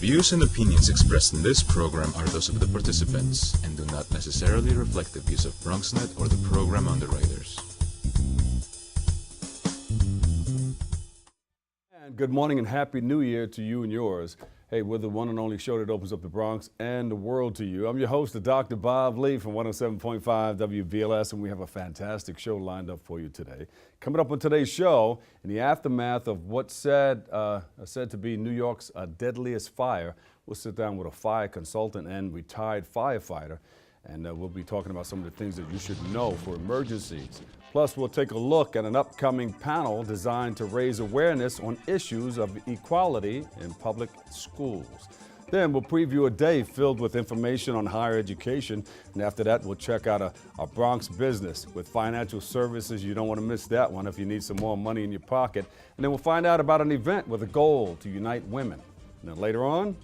views and opinions expressed in this program are those of the participants and do not necessarily reflect the views of BronxNet or the program underwriters. And good morning and Happy New Year to you and yours. Hey, we're the one and only show that opens up the Bronx and the world to you. I'm your host, Dr. Bob Lee from 107.5 WBLS, and we have a fantastic show lined up for you today. Coming up on today's show, in the aftermath of what's said to be New York's deadliest fire, we'll sit down with a fire consultant and retired firefighter, and we'll be talking about some of the things that you should know for emergencies. Plus, we'll take a look at an upcoming panel designed to raise awareness on issues of equality in public schools. Then we'll preview a day filled with information on higher education. And after that, we'll check out a Bronx business with financial services. You don't want to miss that one if you need some more money in your pocket. And then we'll find out about an event with a goal to unite women. And then later on,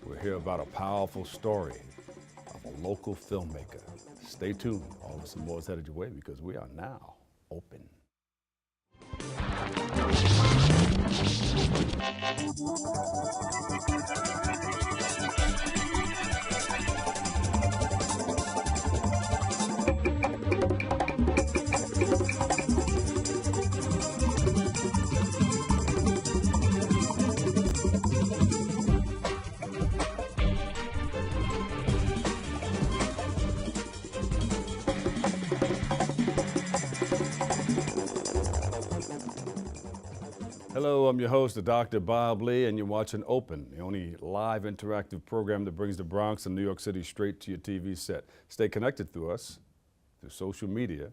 we'll hear about a powerful story of a local filmmaker. Stay tuned. All this and more is headed your way because we are now open. Hello, I'm your host, Dr. Bob Lee, and you're watching Open, the only live interactive program that brings the Bronx and New York City straight to your TV set. Stay connected through us, through social media,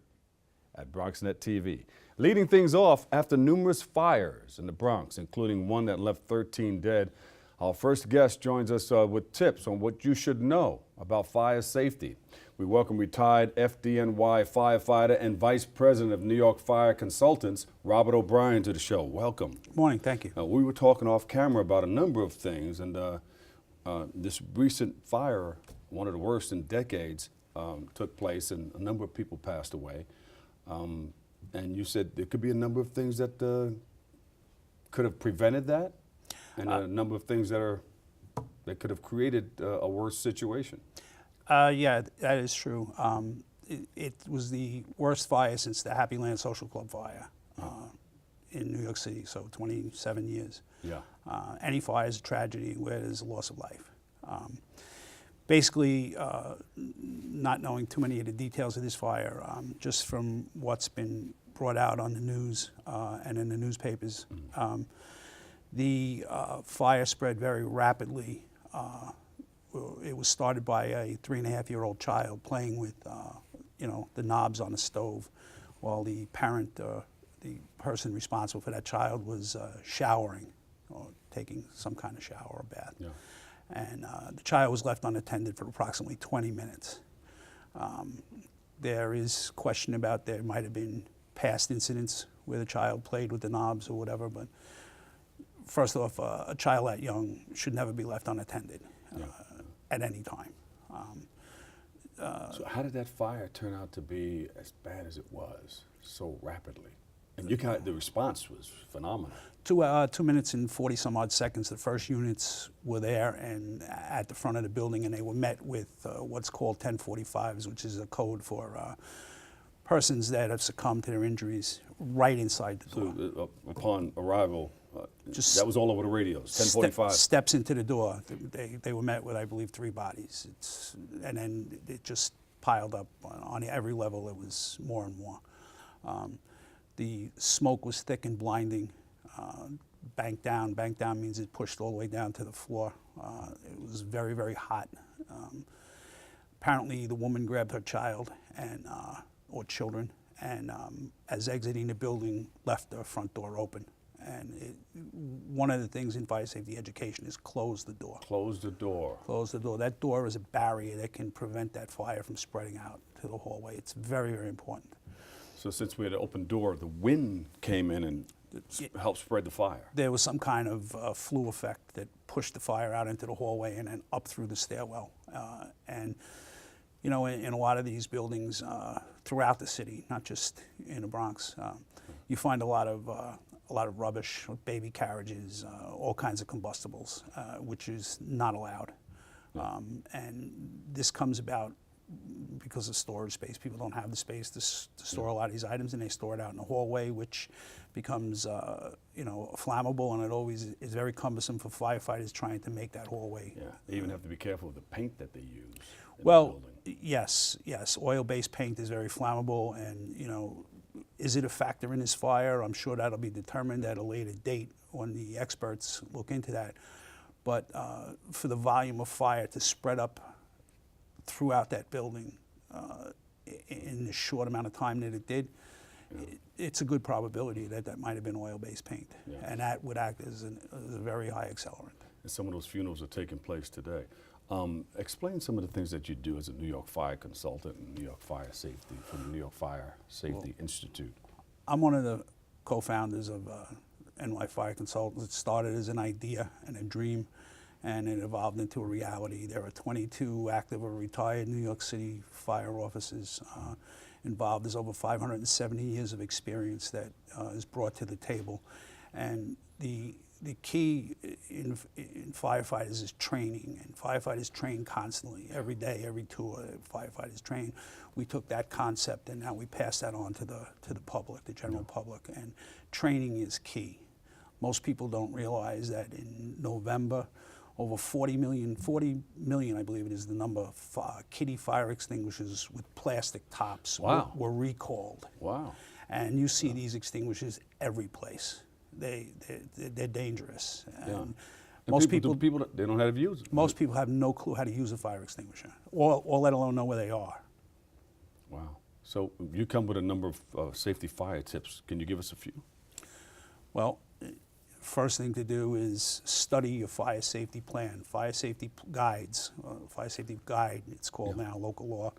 at BronxNet TV. Leading things off, after numerous fires in the Bronx, including one that left 13 dead, our first guest joins us with tips on what you should know about fire safety. We welcome retired FDNY firefighter and Vice President of New York Fire Consultants, Robert O'Brien, to the show. Welcome. Good morning, thank you. We were talking off camera about a number of things, and this recent fire, one of the worst in decades, took place, and a number of people passed away. And you said there could be a number of things that could have prevented that, and a number of things that could have created a worse situation. Yeah, that is true. It was the worst fire since the Happy Land Social Club fire in New York City, so 27 years. Yeah. Any fire is a tragedy where there's a loss of life. Basically, not knowing too many of the details of this fire, just from what's been brought out on the news and in the newspapers, the fire spread very rapidly. It was started by a 3.5-year-old child playing with, the knobs on the stove, while the parent, the person responsible for that child, was showering or taking some kind of shower or bath. Yeah. And the child was left unattended for approximately 20 minutes. There is question about there might have been past incidents where the child played with the knobs or whatever, but first off, a child that young should never be left unattended. Yeah. At any time. So how did that fire turn out to be as bad as it was so rapidly? And the response was phenomenal. 2 minutes and 40 some odd seconds, the first units were there and at the front of the building, and they were met with what's called 1045s, which is a code for persons that have succumbed to their injuries right inside the door. So upon arrival, that was all over the radios, 1045. Steps into the door. They were met with, I believe, 3 bodies. And then it just piled up on every level. It was more and more. The smoke was thick and blinding. Banked down. Banked down means it pushed all the way down to the floor. It was very, very hot. Apparently, the woman grabbed her child or children, and as exiting the building, left the front door open. And one of the things in fire safety education is close the door. Close the door. Close the door. That door is a barrier that can prevent that fire from spreading out to the hallway. It's very, very important. So since we had an open door, the wind came in and helped spread the fire. There was some kind of flue effect that pushed the fire out into the hallway and then up through the stairwell. And in a lot of these buildings throughout the city, not just in the Bronx, you find a lot of a lot of rubbish, baby carriages, all kinds of combustibles, which is not allowed. And this comes about because of storage space. People don't have the space to store a lot of these items, and they store it out in the hallway, which becomes flammable, and it always is very cumbersome for firefighters trying to make that hallway. Yeah, they even have to be careful of the paint that they use. Well, yes, oil-based paint is very flammable, and is it a factor in this fire? I'm sure that'll be determined at a later date when the experts look into that. But for the volume of fire to spread up throughout that building in the short amount of time that it did, it's a good probability that that might have been oil-based paint. Yeah. And that would act as a very high accelerant. And some of those funerals are taking place today. Explain some of the things that you do as a New York fire consultant and New York Fire Safety from the New York Fire Safety Institute. I'm one of the co-founders of NY Fire Consultants. It started as an idea and a dream, and it evolved into a reality. There are 22 active or retired New York City fire officers involved. There's over 570 years of experience that is brought to the table. And the key in firefighters is training, and firefighters train constantly, every day, every tour, firefighters train. We took that concept and now we pass that on to the public, the general public, and training is key. Most people don't realize that in November, over 40 million, I believe it is the number, of kiddie fire extinguishers with plastic tops were recalled. Wow. And you see these extinguishers every place. They're dangerous. And most people they don't know how to use it. Most people have no clue how to use a fire extinguisher, or let alone know where they are. Wow. So you come with a number of safety fire tips. Can you give us a few? Well, first thing to do is study your fire safety plan, fire safety guides, fire safety guide, it's called now, local law.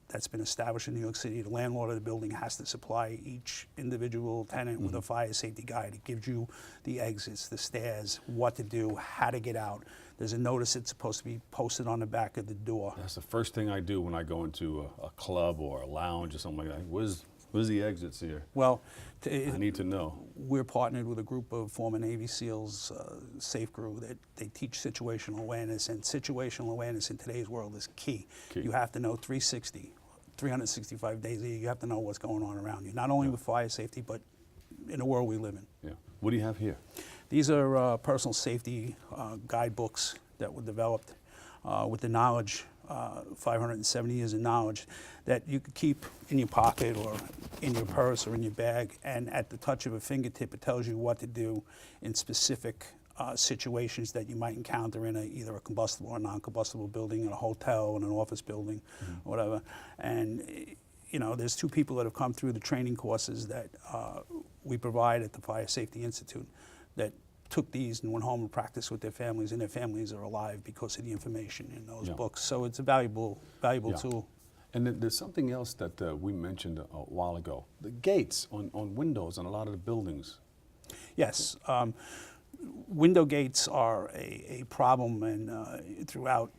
That's been established in New York City. The landlord of the building has to supply each individual tenant with a fire safety guide. It gives you the exits, the stairs, what to do, how to get out. There's a notice that's supposed to be posted on the back of the door. That's the first thing I do when I go into a club or a lounge or something like that. Where's the exits here? Well, I need to know. We're partnered with a group of former Navy SEALs, Safe Crew, that they teach situational awareness, and situational awareness in today's world is key. You have to know 365 days a year, you have to know what's going on around you, not only with fire safety, but in the world we live in. Yeah. What do you have here? These are personal safety guidebooks that were developed with the knowledge, 570 years of knowledge, that you could keep in your pocket or in your purse or in your bag, and at the touch of a fingertip it tells you what to do in specific situations that you might encounter in either a combustible or non-combustible building, in a hotel, in an office building, or whatever. And there's two people that have come through the training courses that we provide at the Fire Safety Institute that took these and went home and practiced with their families, and their families are alive because of the information in those books. So it's a valuable tool. And then there's something else that we mentioned a while ago, the gates on windows on a lot of the buildings. Yes, window gates are a problem throughout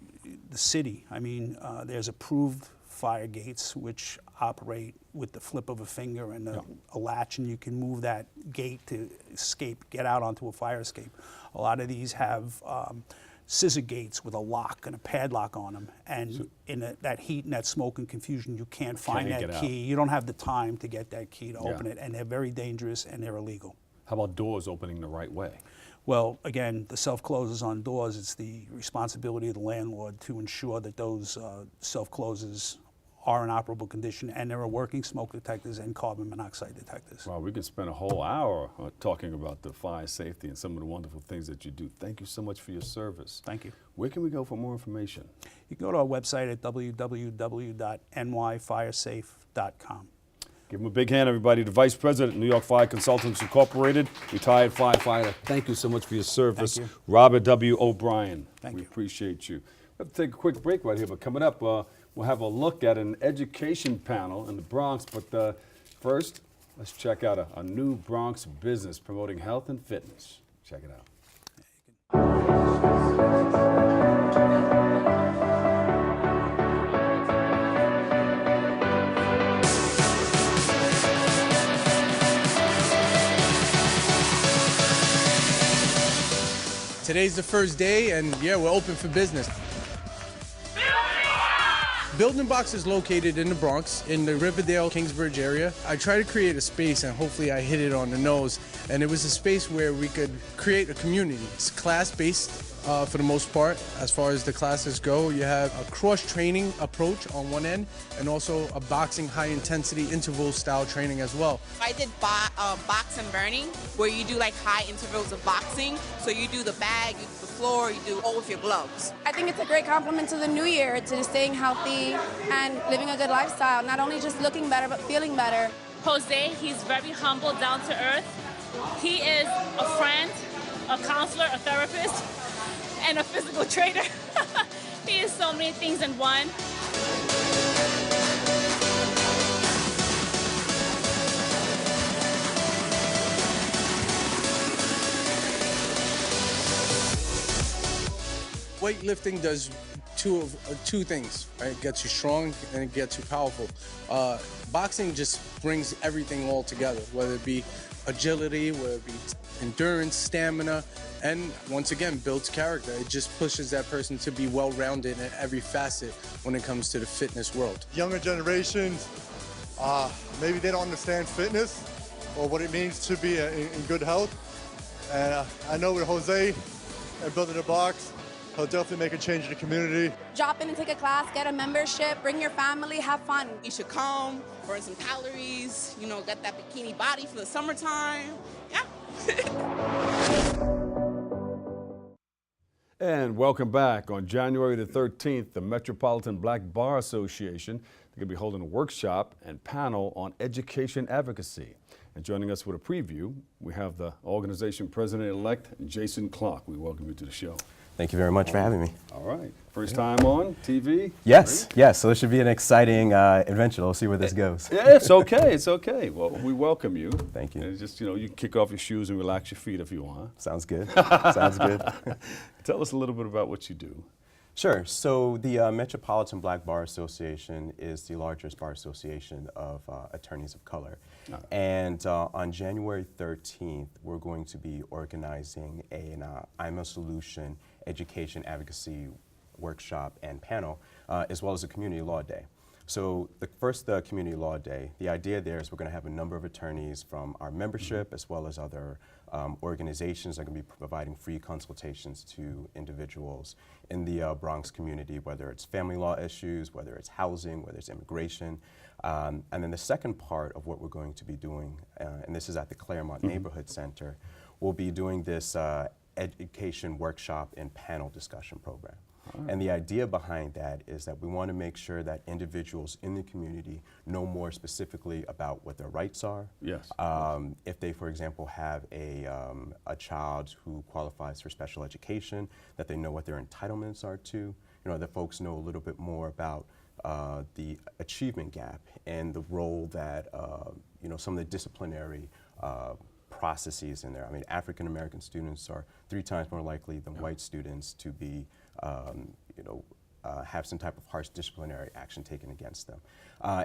the city. I mean, there's approved fire gates which operate with the flip of a finger and a latch, and you can move that gate to get out onto a fire escape. A lot of these have scissor gates with a lock and a padlock on them, and in that heat and that smoke and confusion, you can't find that key. You don't have the time to get that key to open it, and they're very dangerous and they're illegal. How about doors opening the right way? Well, again, the self-closers on doors, it's the responsibility of the landlord to ensure that those self-closers are in operable condition, and there are working smoke detectors and carbon monoxide detectors. Wow, we could spend a whole hour talking about the fire safety and some of the wonderful things that you do. Thank you so much for your service. Thank you. Where can we go for more information? You can go to our website at www.nyfiresafe.com. Give him a big hand, everybody. The Vice President, New York Fire Consultants Incorporated, retired firefighter. Thank you so much for your service. Thank you. Robert W. O'Brien. Thank we you. appreciate you. We'll have to take a quick break right here, but coming up, we'll have a look at an education panel in the Bronx. But first, let's check out a new Bronx business promoting health and fitness. Check it out. Today's the first day, and yeah, we're open for business. Building Box is located in the Bronx, in the Riverdale, Kingsbridge area. I try to create a space, and hopefully I hit it on the nose, and it was a space where we could create a community. It's class-based for the most part. As far as the classes go, you have a cross-training approach on one end, and also a boxing high-intensity interval-style training as well. I did box and burning, where you do like high intervals of boxing. So you do the bag, you do the floor, you do all with your gloves. I think it's a great compliment to the new year, to staying healthy and living a good lifestyle, not only just looking better, but feeling better. Jose, he's very humble, down to earth. He is a friend, a counselor, a therapist, and a physical trainer. He is so many things in one. Weightlifting does two things, right? It gets you strong and it gets you powerful. Boxing just brings everything all together, whether it be agility, whether it be endurance, stamina, and once again, builds character. It just pushes that person to be well-rounded in every facet when it comes to the fitness world. Younger generations, maybe they don't understand fitness or what it means to be in good health. And I know with Jose and Building a Box, he'll definitely make a change in the community. Drop in and take a class, get a membership, bring your family, have fun. You should come, burn some calories, you know, get that bikini body for the summertime. Yeah. And welcome back. On January the 13th, the Metropolitan Black Bar Association, they're going to be holding a workshop and panel on education advocacy. And joining us with a preview, we have the organization president-elect, Jason Clark. We welcome you to the show. Thank you very much for having me. All right. First time on TV? Yes, Ready? yes. So this should be an exciting adventure. We'll see where this goes. Yeah, it's okay. It's okay. Well, we welcome you. Thank you. And just, you know, you can kick off your shoes and relax your feet if you want. Sounds good. Sounds good. Tell us a little bit about what you do. Sure. So the Metropolitan Black Bar Association is the largest bar association of attorneys of color. And on January 13th, we're going to be organizing an I'm a Solution education advocacy workshop and panel, as well as a community law day. So the first community law day, the idea there is we're going to have a number of attorneys from our membership as well as other organizations that are going to be providing free consultations to individuals in the Bronx community, whether it's family law issues, whether it's housing, whether it's immigration. And then the second part of what we're going to be doing, and this is at the Claremont Neighborhood Center, we'll be doing this education workshop and panel discussion program. And the idea behind that is that we want to make sure that individuals in the community know more specifically about what their rights are. Yes. If they, for example, have a child who qualifies for special education, that they know what their entitlements are to. You know, that folks know a little bit more about the achievement gap and the role that you know, some of the disciplinary processes in there. I mean, African American students are 3 times more likely than white students to be, you know, have some type of harsh disciplinary action taken against them.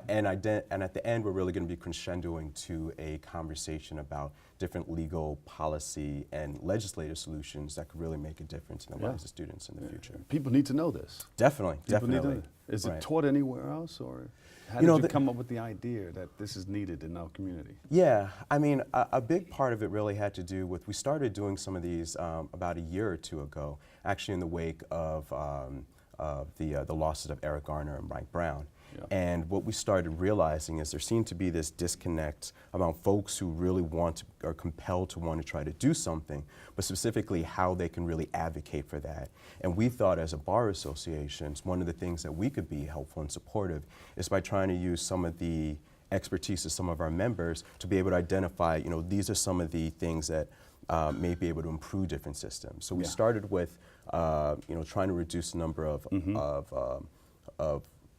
And at the end, we're really going to be crescendoing to a conversation about different legal policy and legislative solutions that could really make a difference in the lives of students in the future. People need to know this. Definitely, People need to definitely. know. Is Right. it taught anywhere else, or how You know, did you come up with the idea that this is needed in our community? Yeah, I mean, a big part of it really had to do with, we started doing some of these about a year or two ago, actually in the wake of the losses of Eric Garner and Mike Brown. Yeah. And what we started realizing is there seemed to be this disconnect among folks who really want to, are compelled to want to try to do something, but specifically how they can really advocate for that. And we thought as a bar association, one of the things that we could be helpful and supportive is by trying to use some of the expertise of some of our members to be able to identify, you know, these are some of the things that may be able to improve different systems. So we started with, you know, trying to reduce the number of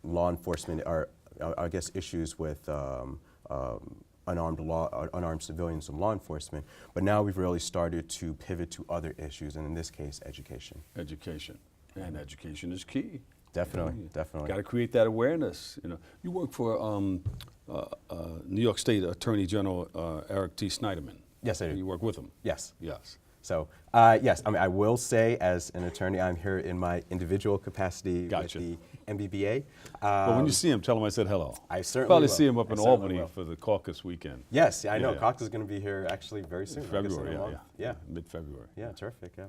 law enforcement, or I guess issues with unarmed civilians and law enforcement. But now we've really started to pivot to other issues, and in this case, education. Education, and education is key. Definitely, definitely. Got to create that awareness. You know, you work for New York State Attorney General Eric T. Snyderman. Yes, I do. You work with him. Yes. Yes. So yes, I mean, I will say as an attorney, I'm here in my individual capacity Gotcha. with the MBBA. But when you see him, tell him I said hello. I certainly Probably will. see him up I in certainly Albany will. for the caucus weekend. Yes, I know. Yeah. Cox is going to be here actually very soon. I guess in a February, month. yeah. Mid-February. Yeah, terrific, yeah.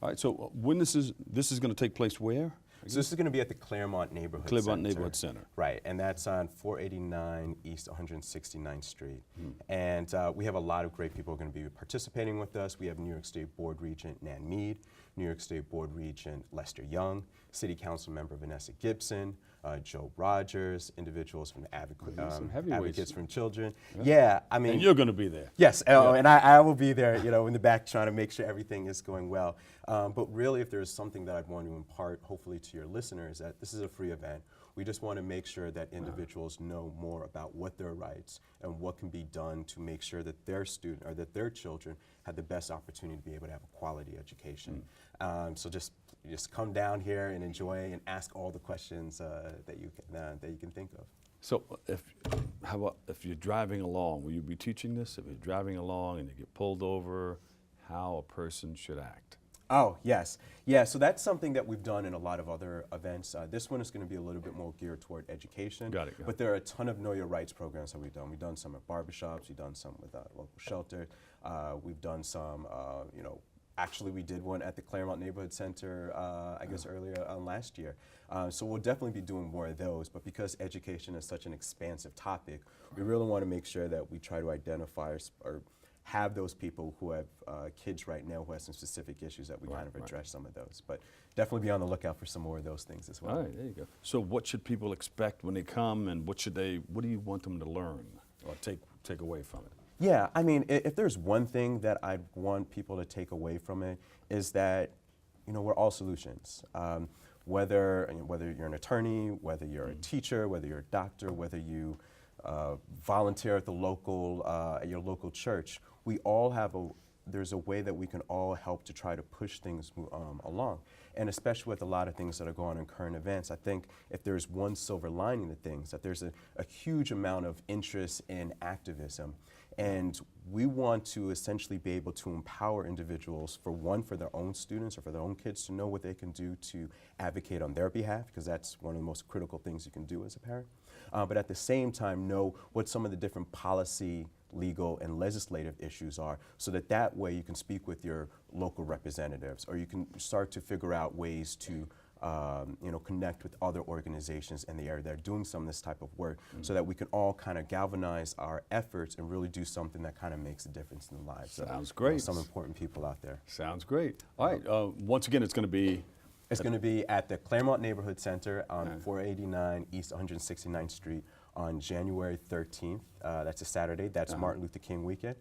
All right, so when this is going to take place where? So this is going to be at the Claremont Neighborhood Claremont Center. Neighborhood Center. Right, and that's on 489 East 169th Street. And we have a lot of great people going to be participating with us. We have New York State Board Regent Nan Mead, New York State Board Regent Lester Young, City Council Member Vanessa Gibson, Joe Rogers, individuals from Advocates from Children. Yeah, I mean. And you're going to be there. Yes, and I will be there, you know, in the back trying to make sure everything is going well. But really, if there's something that I'd want to impart, hopefully to your listeners, that this is a free event. We just want to make sure that individuals know more about what their rights and what can be done to make sure that their student or that their children have the best opportunity to be able to have a quality education. So just come down here and enjoy and ask all the questions that you can think of. So how about if you're driving along, will you be teaching this? If you're driving along and you get pulled over, how a person should act? Oh, yes. Yeah, so that's something that we've done in a lot of other events. This one is going to be a little bit more geared toward education. Got it. But there are a ton of Know Your Rights programs that we've done. We've done some at barbershops. We've done some with local shelter. We've done some, you know, actually we did one at the Claremont Neighborhood Center, I guess earlier last year. So we'll definitely be doing more of those. But because education is such an expansive topic, we really want to make sure that we try to identify or have those people who have kids right now who have some specific issues that we kind of address some of those. But definitely be on the lookout for some more of those things as well. All right, there you go. So what should people expect when they come, and what do you want them to learn or take away from it? Yeah, I mean, if there's one thing that I want people to take away from it is that, you know, we're all solutions. Whether you're an attorney, whether you're a teacher, whether you're a doctor, whether you volunteer at your local church, we all have there's a way that we can all help to try to push things along. And especially with a lot of things that are going on in current events, I think if there's one silver lining to things, that there's a huge amount of interest in activism. And we want to essentially be able to empower individuals, for their own students or for their own kids to know what they can do to advocate on their behalf, because that's one of the most critical things you can do as a parent. But at the same time, know what some of the different policy, legal, and legislative issues are, so that way you can speak with your local representatives, or you can start to figure out ways to connect with other organizations in the area that are doing some of this type of work, so that we can all kind of galvanize our efforts and really do something that kind of makes a difference in the lives Sounds of great. Some important people out there. Sounds great. All right, once again, it's going to be? It's going to be at the Claremont Neighborhood Center on 489 East 169th Street on January 13th. That's a Saturday. That's Martin Luther King weekend.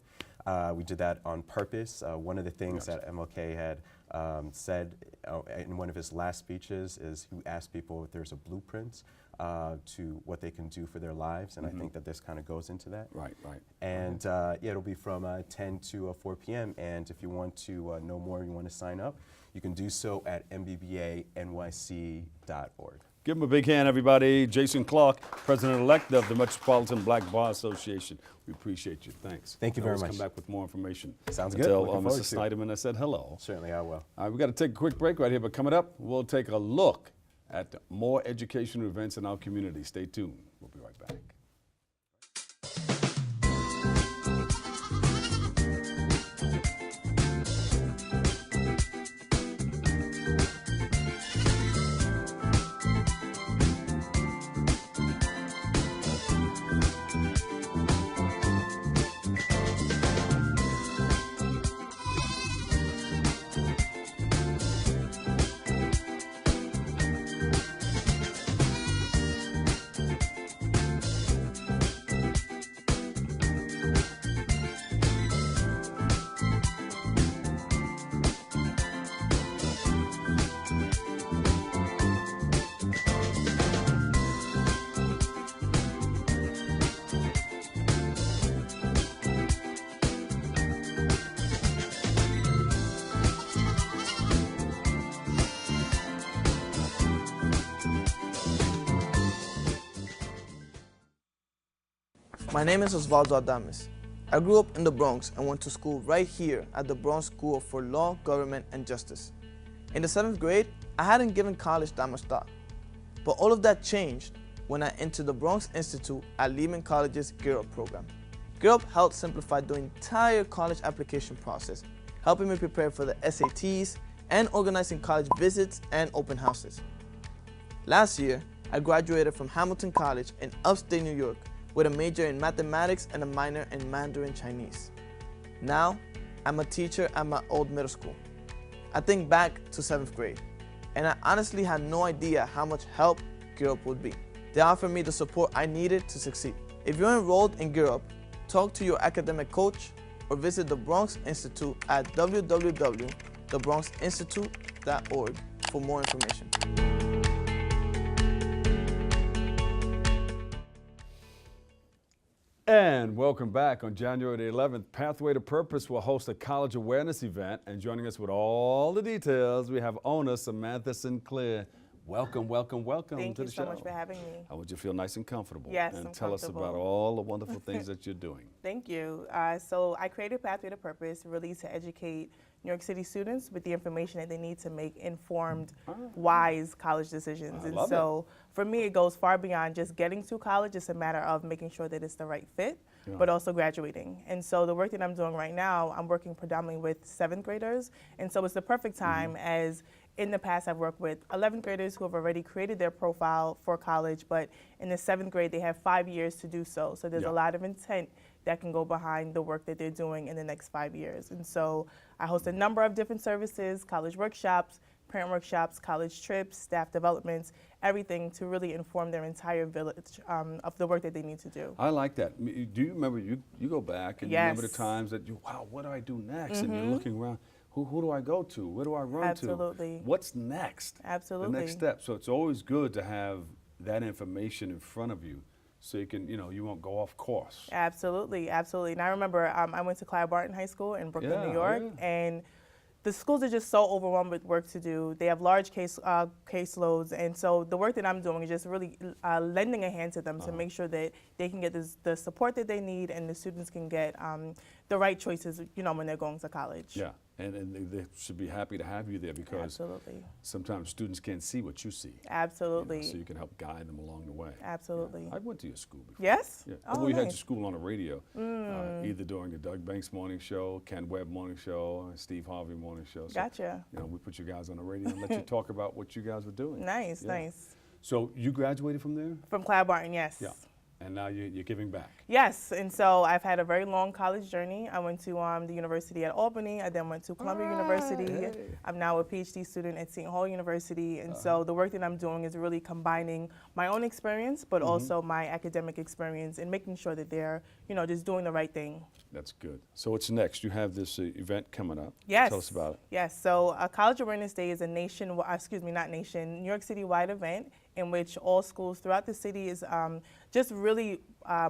We did that on purpose. One of the things that MLK had said in one of his last speeches is he asked people if there's a blueprint to what they can do for their lives, and I think that this kind of goes into that. Right. And yeah, it'll be from 10 to 4 p.m. And if you want to know more, you want to sign up, you can do so at mbbanyc.org. Give him a big hand, everybody. Jason Clark, President-elect of the Metropolitan Black Bar Association. We appreciate you. Thanks. Thank you very much. Come back with more information. Sounds good. Tell Looking Mr. forward to it. Snyderman I said hello. Certainly I will. All right, we've got to take a quick break right here, but coming up, we'll take a look at more educational events in our community. Stay tuned. We'll be right back. My name is Osvaldo Adames. I grew up in the Bronx and went to school right here at the Bronx School for Law, Government, and Justice. In the 7th grade, I hadn't given college that much thought. But all of that changed when I entered the Bronx Institute at Lehman College's Gear Up program. Gear Up helped simplify the entire college application process, helping me prepare for the SATs and organizing college visits and open houses. Last year, I graduated from Hamilton College in upstate New York with a major in mathematics and a minor in Mandarin Chinese. Now, I'm a teacher at my old middle school. I think back to 7th grade, and I honestly had no idea how much help Gear Up would be. They offered me the support I needed to succeed. If you're enrolled in Gear Up, talk to your academic coach or visit the Bronx Institute at www.thebronxinstitute.org for more information. And welcome back. On January the 11th, Pathway to Purpose will host a college awareness event, and joining us with all the details, we have owner Samantha Sinclair. Welcome to the show. Thank you so much for having me. I want you to feel nice and comfortable. Yes, and I'm tell us about all the wonderful things that you're doing. Thank you. So I created Pathway to Purpose really to educate New York City students with the information that they need to make informed, wise college decisions. And so for me, it goes far beyond just getting to college. It's a matter of making sure that it's the right fit, but also graduating. And so the work that I'm doing right now, I'm working predominantly with 7th graders. And so it's the perfect time as in the past, I've worked with 11th graders who have already created their profile for college, but in the 7th grade, they have 5 years to do so. So there's a lot of intent that can go behind the work that they're doing in the next 5 years. And so I host a number of different services, college workshops, parent workshops, college trips, staff developments, everything to really inform their entire village of the work that they need to do. I like that. Do you remember, you go back and you remember the times that wow, what do I do next? And you're looking around. Who do I go to? Where do I run to? Absolutely. What's next? Absolutely. The next step. So it's always good to have that information in front of you so you can, you won't go off course. Absolutely, absolutely. And I remember I went to Clive Barton High School in Brooklyn, New York, and the schools are just so overwhelmed with work to do. They have large caseloads, and so the work that I'm doing is just really lending a hand to them to make sure that they can get the support that they need and the students can get the right choices, when they're going to college. Yeah. And they should be happy to have you there because sometimes students can't see what you see. Absolutely. So you can help guide them along the way. Absolutely. Yeah. I went to your school before. Yes? Yeah. Oh, we nice. had your school on the radio, either during the Doug Banks morning show, Ken Webb morning show, Steve Harvey morning show. So, gotcha. We put you guys on the radio and let you talk about what you guys were doing. Nice, nice. So you graduated from there? From Clive Barton, yes. Yeah. And now you're giving back. Yes, and so I've had a very long college journey. I went to the University at Albany. I then went to Columbia University. Hey. I'm now a PhD student at St. Paul University. And so the work that I'm doing is really combining my own experience, but also my academic experience and making sure that they're, just doing the right thing. That's good. So what's next? You have this event coming up. Yes. Tell us about it. Yes, so College Awareness Day is a New York City-wide event in which all schools throughout the city is just really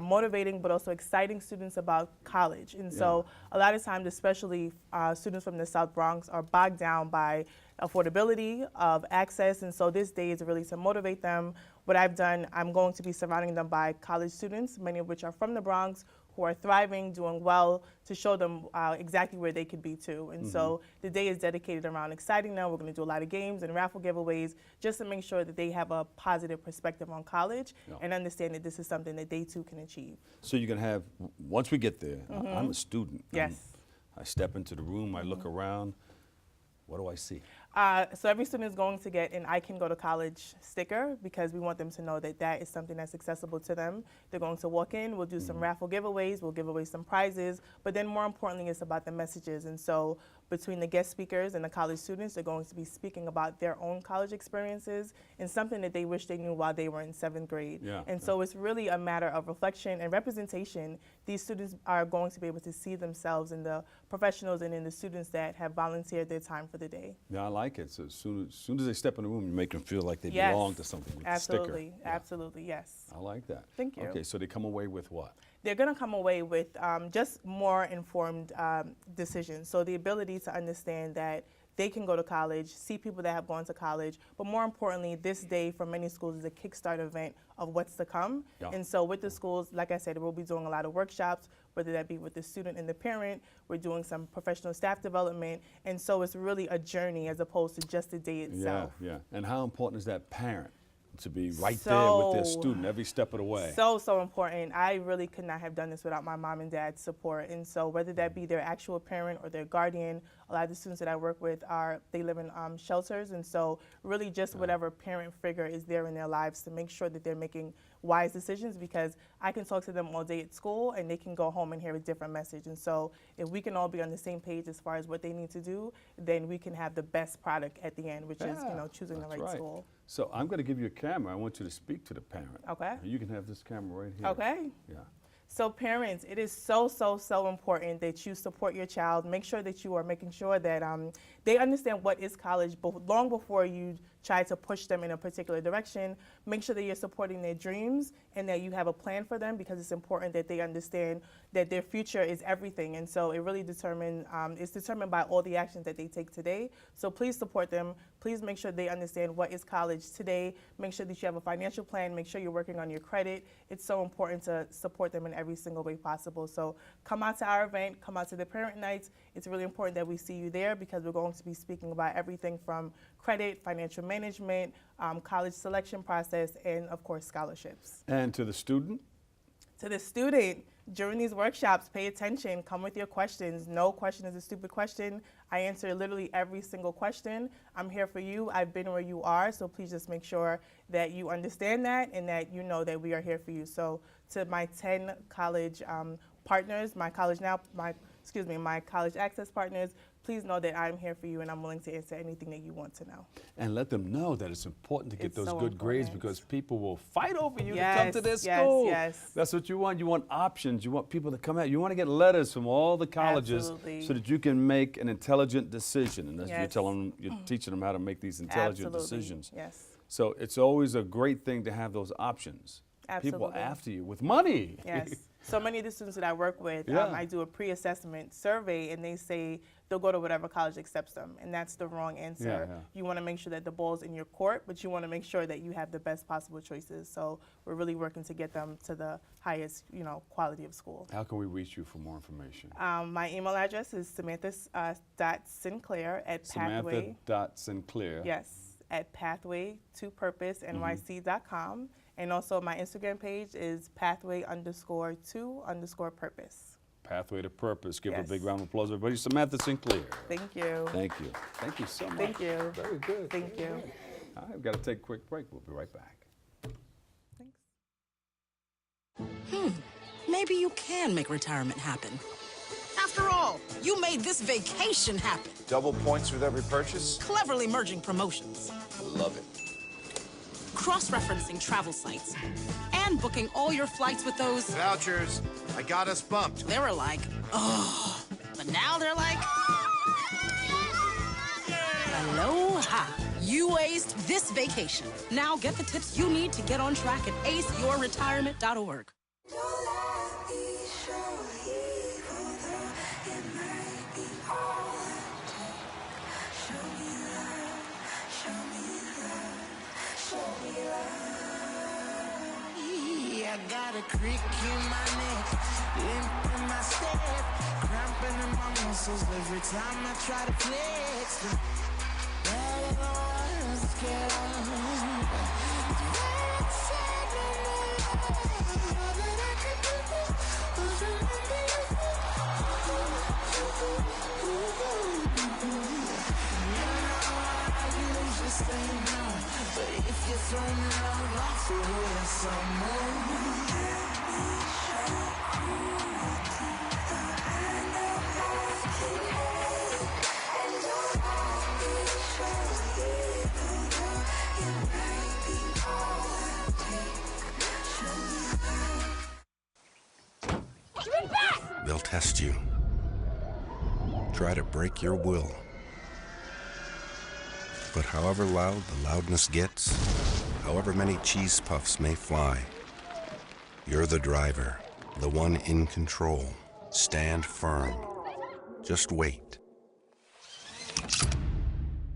motivating but also exciting students about college. And so a lot of times, especially students from the South Bronx, are bogged down by affordability of access. And so this day is really to motivate them. What I've done, I'm going to be surrounding them by college students, many of which are from the Bronx, who are thriving, doing well, to show them exactly where they could be too. And so the day is dedicated around exciting them. We're going to do a lot of games and raffle giveaways just to make sure that they have a positive perspective on college and understand that this is something that they too can achieve. So you're going to have, once we get there, I'm a student. Yes. I step into the room, I look around. What do I see? So every student is going to get an I Can Go to College sticker because we want them to know that that is something that's accessible to them. They're going to walk in, we'll do some raffle giveaways, we'll give away some prizes, but then more importantly, it's about the messages. And so between the guest speakers and the college students, they're going to be speaking about their own college experiences and something that they wish they knew while they were in 7th grade. And so it's really a matter of reflection and representation. These students are going to be able to see themselves in the professionals and in the students that have volunteered their time for the day. Yeah, I like it. So as soon as they step in the room, you make them feel like they belong to something with the sticker. Absolutely, absolutely, yes. I like that. Thank you. Okay, so they come away with what? They're going to come away with just more informed decisions. So the ability to understand that they can go to college, see people that have gone to college. But more importantly, this day for many schools is a kickstart event of what's to come. Yeah. And so with the schools, like I said, we'll be doing a lot of workshops, whether that be with the student and the parent. We're doing some professional staff development. And so it's really a journey as opposed to just the day itself. Yeah. And how important is that parent to be right there with their student every step of the way? So important. I really could not have done this without my mom and dad's support. And so whether that be their actual parent or their guardian, a lot of the students that I work with they live in shelters. And so really just whatever parent figure is there in their lives to make sure that they're making wise decisions, because I can talk to them all day at school and they can go home and hear a different message. And so if we can all be on the same page as far as what they need to do, then we can have the best product at the end, which is choosing the right school. So I'm going to give you a camera. I want you to speak to the parent. Okay. You can have this camera right here. Okay. Yeah. So parents, it is so important that you support your child. Make sure that you are making sure that they understand what is college long before you try to push them in a particular direction. Make sure that you're supporting their dreams and that you have a plan for them, because it's important that they understand that their future is everything. And so it really it's determined by all the actions that they take today. So please support them. Please make sure they understand what is college today. Make sure that you have a financial plan. Make sure you're working on your credit. It's so important to support them in every single way possible. So come out to our event, come out to the parent nights. It's really important that we see you there, because we're going to be speaking about everything from credit, financial management, college selection process, and of course scholarships. And to the student? To the student, during these workshops, pay attention, come with your questions. No question is a stupid question. I answer literally every single question. I'm here for you. I've been where you are, so please just make sure that you understand that and that you know that we are here for you. So to my 10 college partners, my college access partners, please know that I'm here for you and I'm willing to answer anything that you want to know. And let them know that it's important to get those so good grades, important. because people will fight over you Yes, to come to their school. yes. That's what you want. You want options. You want people to come out. You want to get letters from all the colleges Absolutely. so that you can make an intelligent decision. And that's Yes. you're teaching them how to make these intelligent Absolutely. decisions. Yes. So it's always a great thing to have those options. People Absolutely. after you with money. Yes. So many of the students that I work with, Yeah. I do a pre-assessment survey, and they say they'll go to whatever college accepts them, and that's the wrong answer. Yeah. You want to make sure that the ball's in your court, but you want to make sure that you have the best possible choices. So we're really working to get them to the highest, quality of school. How can we reach you for more information? My email address is Samantha.Sinclair at Pathway. Samantha.Sinclair. Yes, at pathway2purposenyc.com. And also my Instagram page is pathway_2_purpose. Pathway to Purpose. Give her a Yes. big round of applause, everybody. Samantha Sinclair. Thank you. Thank you. Thank you so much. Thank you. Very good. Thank Very you. good. All right, we've got to take a quick break. We'll be right back. Thanks. Maybe you can make retirement happen. After all, you made this vacation happen. Double points with every purchase? Cleverly merging promotions. Love it. Cross-referencing travel sites. And booking all your flights with those... Vouchers. I got us bumped. They were like, oh. But now they're like... Aloha. You aced this vacation. Now get the tips you need to get on track at aceyourretirement.org. I got a creak in my neck, limp in my step, cramping in my muscles every time I try to flex. Better than ones get but if you throw me love, I'll throw you some more. They'll test you. Try to break your will. But however loud the loudness gets, however many cheese puffs may fly, you're the driver, the one in control. Stand firm. Just wait.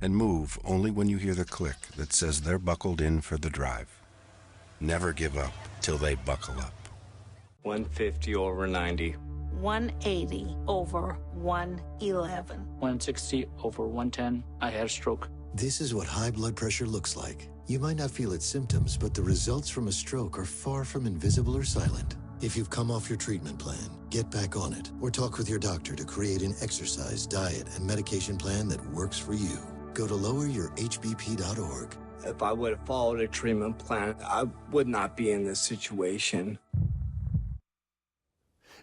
and move only when you hear the click that says they're buckled in for the drive. Never give up till they buckle up. 150 over 90. 180 over 111. 160 over 110. I had a stroke. This is what high blood pressure looks like. You might not feel its symptoms, but the results from a stroke are far from invisible or silent. If you've come off your treatment plan, get back on it, or talk with your doctor to create an exercise, diet, and medication plan that works for you. Go to loweryourhbp.org. If I would have followed a treatment plan, I would not be in this situation.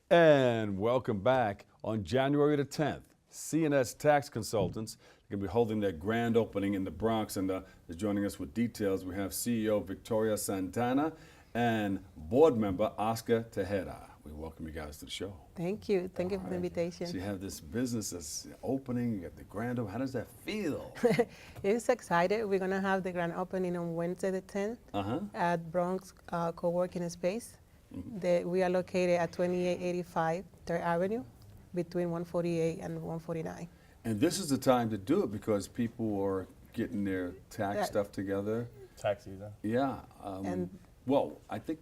And welcome back. On January the 10th, CNS Tax Consultants are going to be holding their grand opening in the Bronx, and is joining us with details. We have CEO Victoria Santana and board member Oscar Tejeda. We welcome you guys to the show. Thank you. Thank you for the invitation. So you have this business that's opening, you got the grand opening. How does that feel? It's excited. We're going to have the grand opening on Wednesday the 10th at Bronx Co-working Space. We are located at 2885 3rd Avenue between 148 and 149. And this is the time to do it because people are getting their tax stuff together. Tax season. Yeah. Well, I think,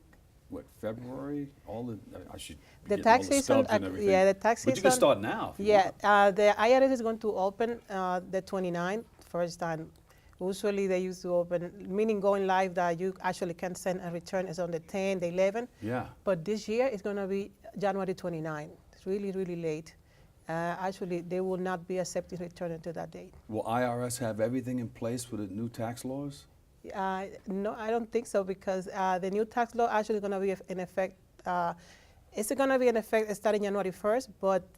February? I should be the tax season. Yeah, the tax season. But you can start now. Yeah, the IRS is going to open the 29th, first time. Usually they used to open, meaning going live that you actually can send a return is on the 10th, the 11th. Yeah. But this year it's going to be January 29th. It's really, really late. Actually, they will not be accepting return until that date. Will IRS have everything in place for the new tax laws? No, I don't think so because the new tax law actually going to be in effect. It's going to be in effect starting January 1st, but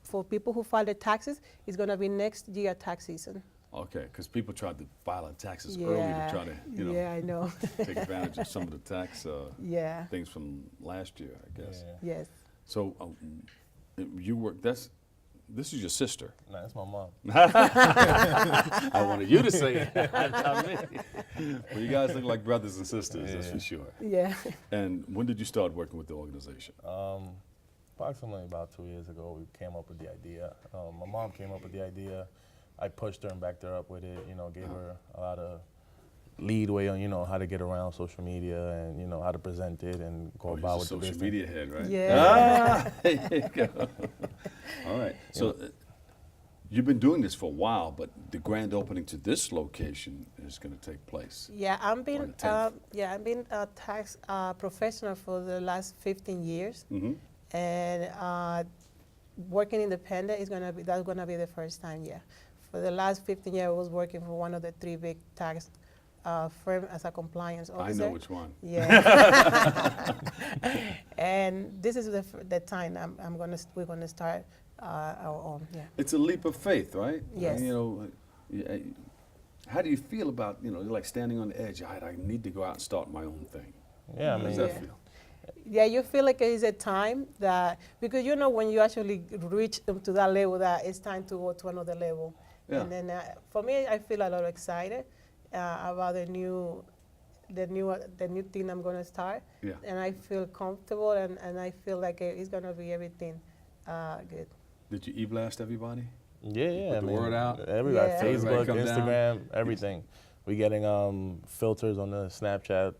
for people who file their taxes, it's going to be next year tax season. Okay, because people tried to file their taxes early to try to, I know. take advantage of some of the tax things from last year, I guess. Yeah. Yes. So you work. This is your sister. No, that's my mom. I wanted you to say it. Not me. Well, you guys look like brothers and sisters, that's for sure. Yeah. And when did you start working with the organization? Approximately about 2 years ago, we came up with the idea. My mom came up with the idea. I pushed her and backed her up with it, gave her a lot of leadway on, how to get around social media and, how to present it and go about with the business. Social media head, right? Yeah. There you go. All right. So you've been doing this for a while, but the grand opening to this location is going to take place. Yeah, I've been a tax professional for the last 15 years. And working independent that's gonna be the first time, For the last 15 years, I was working for one of the 3 big tax firms as a compliance officer. I know which one. Yeah. And this is the time we're gonna start our own. Yeah. It's a leap of faith, right? Yes. How do you feel about like standing on the edge? I need to go out and start my own thing. Yeah, How does that feel? Yeah, you feel like it's a time that, because when you actually reach to that level, that it's time to go to another level. Yeah. And then for me, I feel a lot excited about the new thing I'm going to start. Yeah. And I feel comfortable and I feel like it's going to be everything good. Did you e-blast everybody? Yeah. Put the word out? Everybody, Yeah. Facebook, Everybody Instagram, everything. We're getting filters on the Snapchat.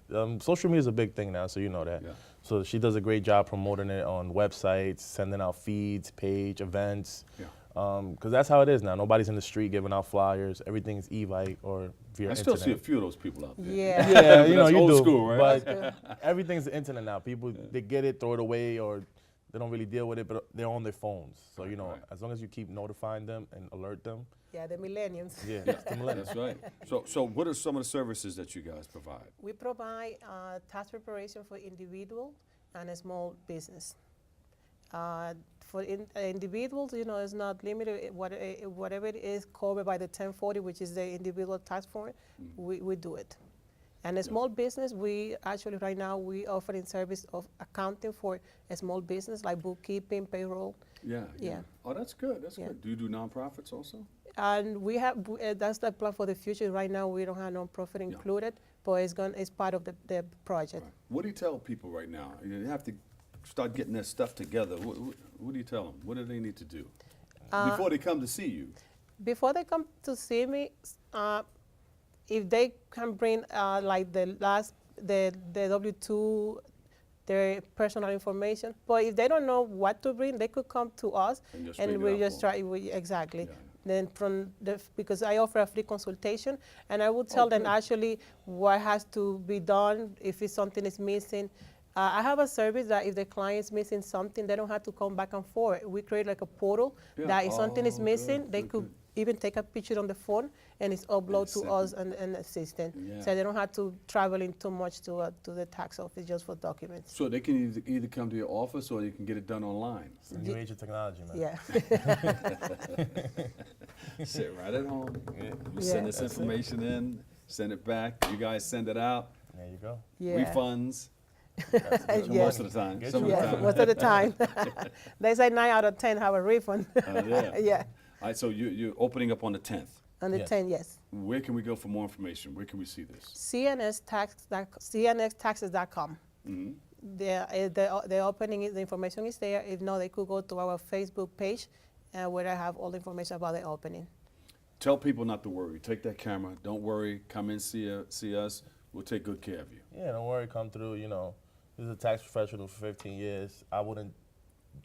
Social media is a big thing now, so you know that. Yeah. So she does a great job promoting it on websites, sending out feeds, page, events. Yeah. Because that's how it is now. Nobody's in the street giving out flyers. Everything's Evite or via I internet. still see a few of those people out there. Yeah. Yeah, you That's old do. school, right? But everything's the internet now. People, they get it, throw it away, or they don't really deal with it, but they're on their phones. So, as long as you keep notifying them and alert them. Yeah, the millennials. Yeah, that's the millennials. That's right. So what are some of the services that you guys provide? We provide tax preparation for individual and a small business. For individuals, it's not limited. Whatever it is covered by the 1040, which is the individual tax form, we do it. And a small business, we actually right now we offering service of accounting for a small business like bookkeeping, payroll. Yeah. Oh, that's good. That's good. Do you do nonprofits also? And we have that's the plan for the future. Right now, we don't have nonprofit included, but it's part of the project. Right. What do you tell people right now? You have to start getting their stuff together. What do you tell them? What do they need to do before they come to see you? Before they come to see me, if they can bring like the W-2, their personal information. But if they don't know what to bring, they could come to us, and we just try. Exactly. Yeah. Then because I offer a free consultation, and I will tell them actually what has to be done if something is missing. I have a service that if the client is missing something, they don't have to come back and forth. We create like a portal that if something is missing, they could even take a picture on the phone and it's uploaded to us and an assistant. So they don't have to travel in too much to the tax office just for documents. So they can either come to your office or you can get it done online. It's the new age of technology, man. Yeah. Sit right at home. You send this information in, send it back. You guys send it out. There you go. Yeah. Refunds. Most of the time. Most of the time. They say 9 out of 10 have a refund. Yeah. All right, so you're opening up on the 10th. On the 10th, yes. Where can we go for more information? Where can we see this? cnstaxes.com. The opening, the information is there. If not, they could go to our Facebook page where I have all the information about the opening. Tell people not to worry. Take that camera. Don't worry. Come in, see us. We'll take good care of you. Yeah, don't worry. Come through. You know, this is a tax professional for 15 years.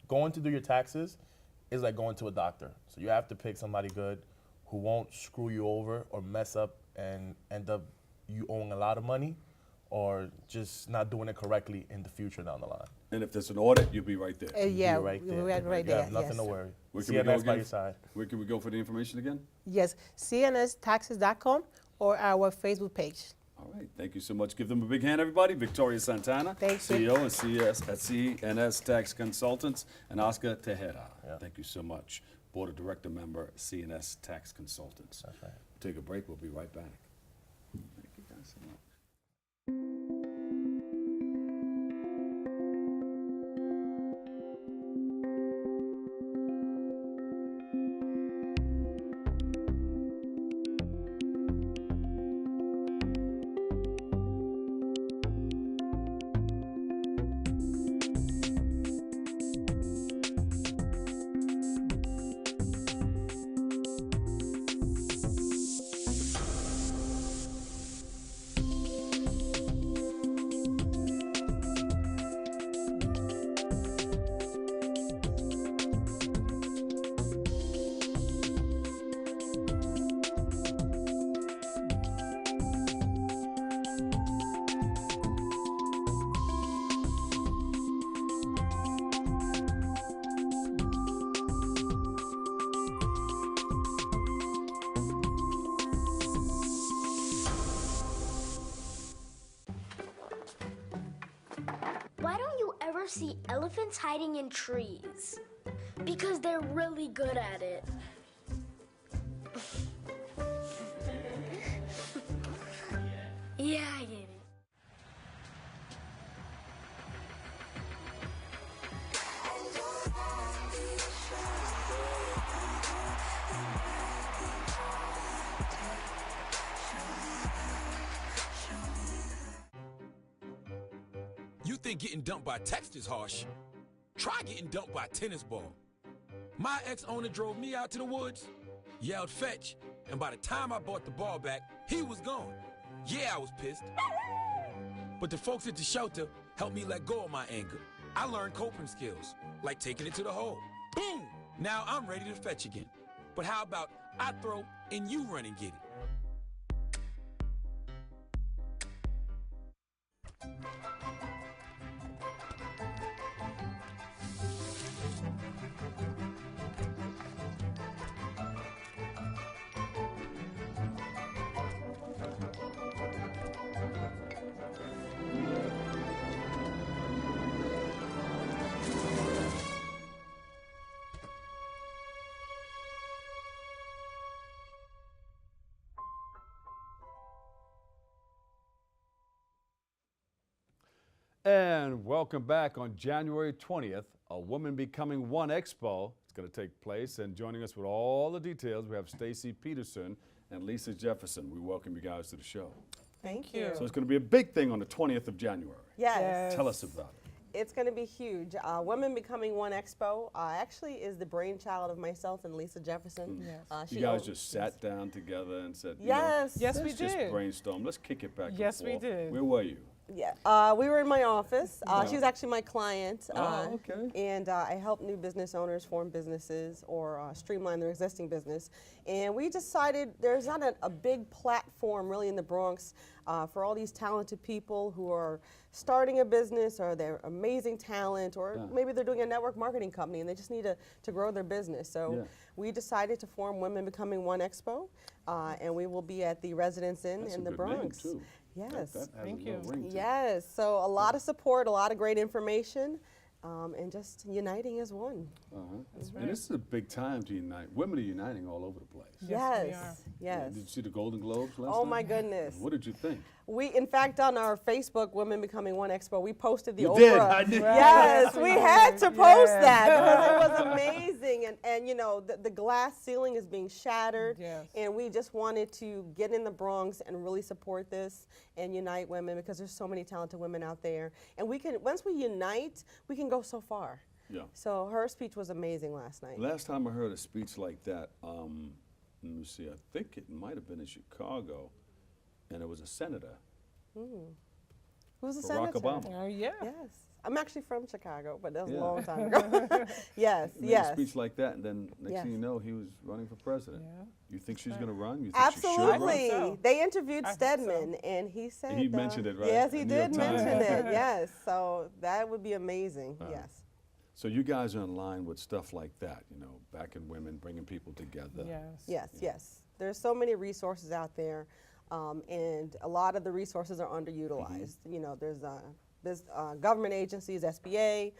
Going to do your taxes is like going to a doctor. So you have to pick somebody good who won't screw you over or mess up and end up you owing a lot of money or just not doing it correctly in the future down the line. And if there's an audit, you'll be right there. Yeah, you'll be right there. We're right you there. have nothing to worry. Where can we go CNS by your side. Where can we go for the information again? Yes, cnstaxes.com or our Facebook page. All right, thank you so much. Give them a big hand, everybody. Victoria Santana, CEO and CS at CNS Tax Consultants, and Oscar Tejeda. Thank you so much. Board of Director member, CNS Tax Consultants. That's right. Take a break. We'll be right back. Thank you guys so much. Why don't you ever see elephants hiding in trees? Because they're really good at it. Yeah, I get it. You think getting dumped by text is harsh? Try getting dumped by a tennis ball. My ex-owner drove me out to the woods, yelled fetch, and by the time I brought the ball back, he was gone. Yeah, I was pissed. But the folks at the shelter helped me let go of my anger. I learned coping skills, like taking it to the hole. Boom! Now I'm ready to fetch again. But how about I throw and you run and get it? And welcome back. On January 20th, a Woman Becoming One Expo is going to take place. And joining us with all the details, we have Stacey Peterson and Lisa Jefferson. We welcome you guys to the show. Thank you. So it's going to be a big thing on the 20th of January. Yes. Tell us about it. It's going to be huge. Women Becoming One Expo actually is the brainchild of myself and Lisa Jefferson. Yes. You guys just sat down together and said, yes, you know, let's just brainstorm. Let's kick it back and forth. we did. Where were you? Yeah, we were in my office. She's actually my client. Okay. And I help new business owners form businesses or streamline their existing business. And we decided there's not a big platform really in the Bronx for all these talented people who are starting a business or they're amazing talent or maybe they're doing a network marketing company and they just need to grow their business. So we decided to form Women Becoming One Expo and we will be at the Residence Inn in the Bronx. Name too. Yes. Thank you. Yes. So a lot of support, a lot of great information, and just uniting as one. That's right. And this is a big time to unite. Women are uniting all over the place. Yes. Yes. Yes. Did you see the Golden Globes last Oh night? my goodness. What did you think? We, in fact, on our Facebook, Women Becoming One Expo, we posted the You Oprah. did? I did. Yes, we had to post that because it was amazing. And you know, the glass ceiling is being shattered. And we just wanted to get in the Bronx and really support this and unite women because there's so many talented women out there. And we can, once we unite, we can go so far. Yeah. So her speech was amazing last night. Last time I heard a speech like that, let me see, I think it might have been in Chicago, and it was a senator. Who's the Barack senator? Obama. Oh, yeah. Yes. I'm actually from Chicago, but that was a long time ago. Yes, Made a speech like that, and then next thing you know, he was running for president. You think she's going to run? You think Absolutely. She should run? They interviewed Stedman, and he said he mentioned it, right? Yes, he New York did Times. mention it. Yes, so that would be amazing. Yes. So you guys are in line with stuff like that, you know, backing women, bringing people together. Yes. There's so many resources out there, and a lot of the resources are underutilized. You know, there's government agencies, SBA.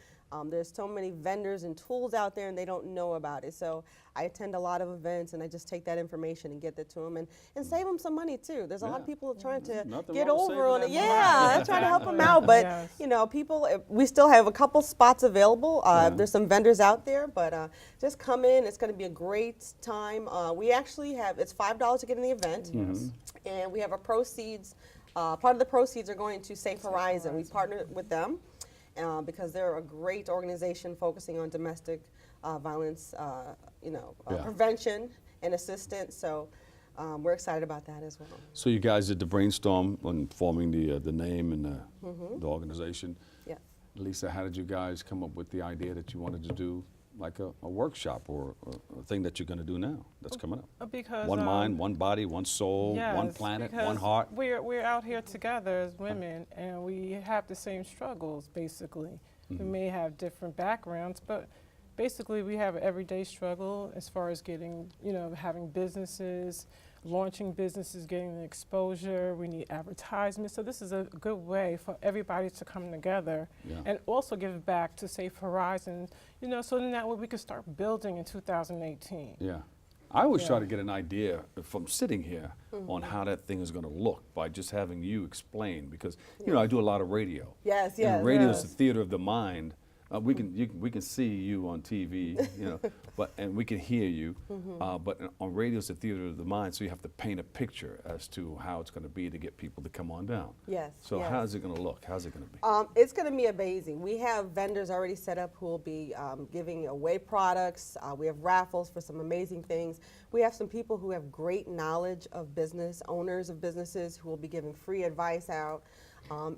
There's so many vendors and tools out there and they don't know about it. So I attend a lot of events and I just take that information and get that to them and save them some money too. There's a lot of people trying to get over on it. Yeah, I try to help them out. But you know, people, we still have a couple spots available. There's some vendors out there, but just come in. It's going to be a great time. We actually have, it's $5 to get in the event. And we have a proceeds, part of the proceeds are going to Safe Horizon. We partnered with them. Because they're a great organization focusing on domestic violence, prevention and assistance. So we're excited about that as well. So you guys did the brainstorm on forming the name and the organization. Yes. Lisa, how did you guys come up with the idea that you wanted to do like a workshop or a thing that you're going to do now that's coming up? Because one mind, one body, one soul, one planet, one heart. We're out here together as women, and we have the same struggles. Basically, we may have different backgrounds, but basically we have an everyday struggle as far as getting, having businesses, launching businesses, getting the exposure. We need advertisements. So this is a good way for everybody to come together and also give back to Safe Horizons, so then that way we can start building in 2018. Yeah. I always try to get an idea from sitting here on how that thing is going to look by just having you explain because, I do a lot of radio. Yes, and radio is the theater of the mind. We can see you on TV, and we can hear you, but on radio it's the theater of the mind, so you have to paint a picture as to how it's going to be to get people to come on down. Yes. So how's it going to look? How's it going to be? It's going to be amazing. We have vendors already set up who will be giving away products. We have raffles for some amazing things. We have some people who have great knowledge of business, owners of businesses who will be giving free advice out.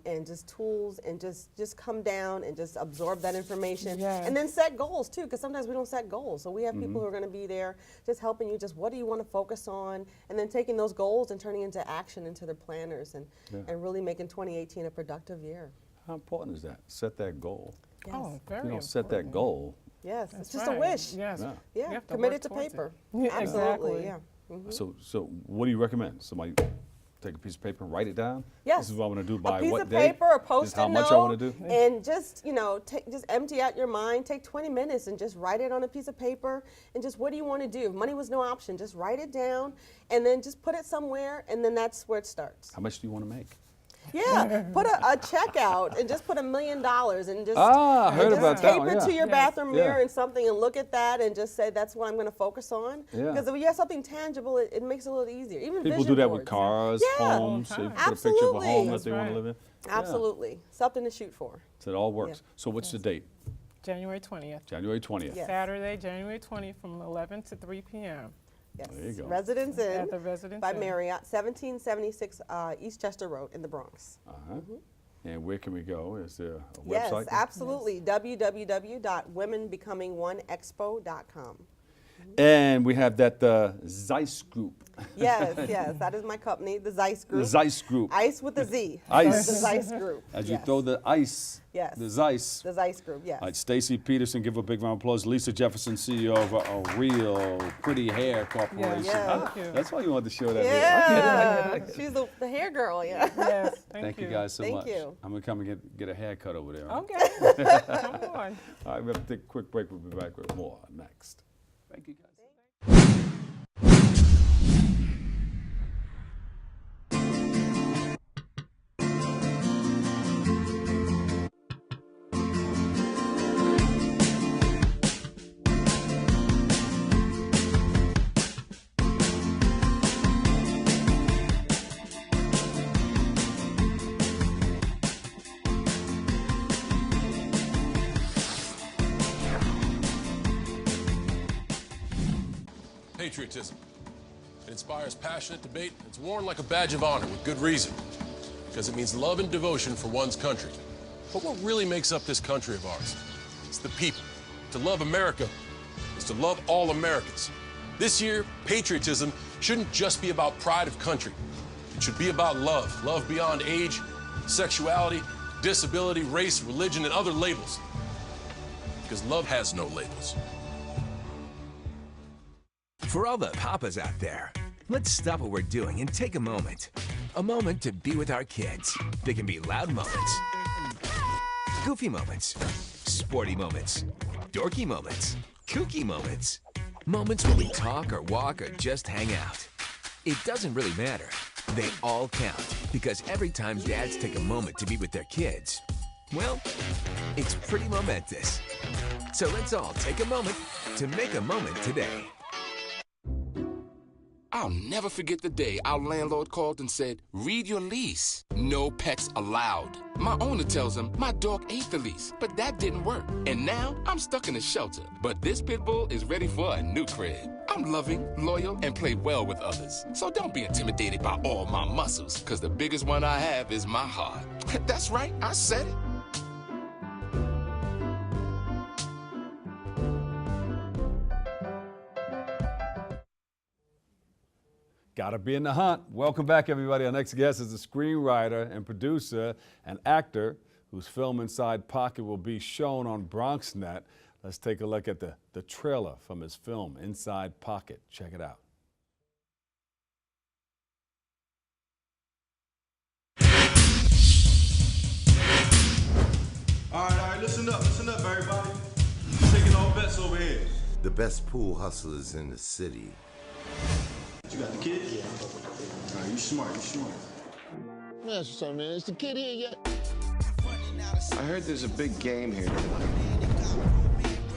And just tools and just come down and just absorb that information and then set goals too, because sometimes we don't set goals. So we have people who are going to be there just helping you, just what do you want to focus on, and then taking those goals and turning into action into their planners and really making 2018 a productive year. How important is that? Set that goal. Yes. Oh, very If you don't important. set that goal. Yes, That's it's just right. a wish. Yes. Yeah, You have to commit work it to towards paper. Yeah, Absolutely, exactly. yeah. So what do you recommend? Somebody take a piece of paper and write it down? Yes. This is what I want to do by a piece what of day? paper, a This is post-it how much I note, want to do? and just just empty out your mind. Take 20 minutes and just write it on a piece of paper. And just what do you want to do? If money was no option, just write it down, and then just put it somewhere, and then that's where it starts. How much do you want to make? Yeah, put a check out and just put $1 million and just, I heard about that tape one, it yeah. to your bathroom mirror Yeah. and something and look at that and just say that's what I'm going to focus on. Yeah. Because if you have something tangible, it makes it a little easier. Even People vision do that boards. with cars, Yeah. homes. So you put Absolutely. a picture of a home that That's they want to right. live in. Yeah. Absolutely. Something to shoot for. So it all works. So what's the date? January 20th. January 20th. Yes. Saturday, January 20th from 11 to 3 p.m. Yes. There you go. Residence Inn At the Residence by Inn. Marriott, 1776 Eastchester Road in the Bronx. And where can we go? Is there a Yes, website? absolutely. www.womenbecoming1expo.com. And we have that Zeiss Group. Yes, yes, that is my company, the Zeiss Group. The Zeiss Group. Ice with a Z. Ice. So the Zeiss Group. As you yes. throw the ice, Yes. the Zeiss. The Zeiss Group, yes. All right, Stacey Peterson, give her a big round of applause. Lisa Jefferson, CEO of a real pretty hair corporation. Yeah, thank you. That's why you wanted to show that. Yeah, she's the hair girl, yeah. Yes, Thank you guys so much. Thank you. I'm going to come and get a haircut over there. Okay, come on. All right, we have to take a quick break. We'll be back with more next. Thank you, guys. Patriotism. It inspires passionate debate. It's worn like a badge of honor with good reason, because it means love and devotion for one's country. But what really makes up this country of ours? It's the people. To love America is to love all Americans. This year, patriotism shouldn't just be about pride of country. It should be about love. Love beyond age, sexuality, disability, race, religion, and other labels. Because love has no labels. For all the papas out there, let's stop what we're doing and take a moment. A moment to be with our kids. They can be loud moments, goofy moments, sporty moments, dorky moments, kooky moments. Moments where we talk or walk or just hang out. It doesn't really matter. They all count, because every time dads take a moment to be with their kids, well, it's pretty momentous. So let's all take a moment to make a moment today. I'll never forget the day our landlord called and said, read your lease. No pets allowed. My owner tells him my dog ate the lease, but that didn't work. And now I'm stuck in a shelter. But this pit bull is ready for a new crib. I'm loving, loyal, and play well with others. So don't be intimidated by all my muscles, because the biggest one I have is my heart. That's right, I said it. Gotta be in the hunt. Welcome back, everybody. Our next guest is a screenwriter and producer and actor whose film Inside Pocket will be shown on BronxNet. Let's take a look at the trailer from his film, Inside Pocket. Check it out. All right, listen up, everybody. Taking all bets over here. The best pool hustlers in the city. You got the kid? Yeah. All right, you smart. Man, that's what's up, man. Is the kid here yet? I heard there's a big game here tonight.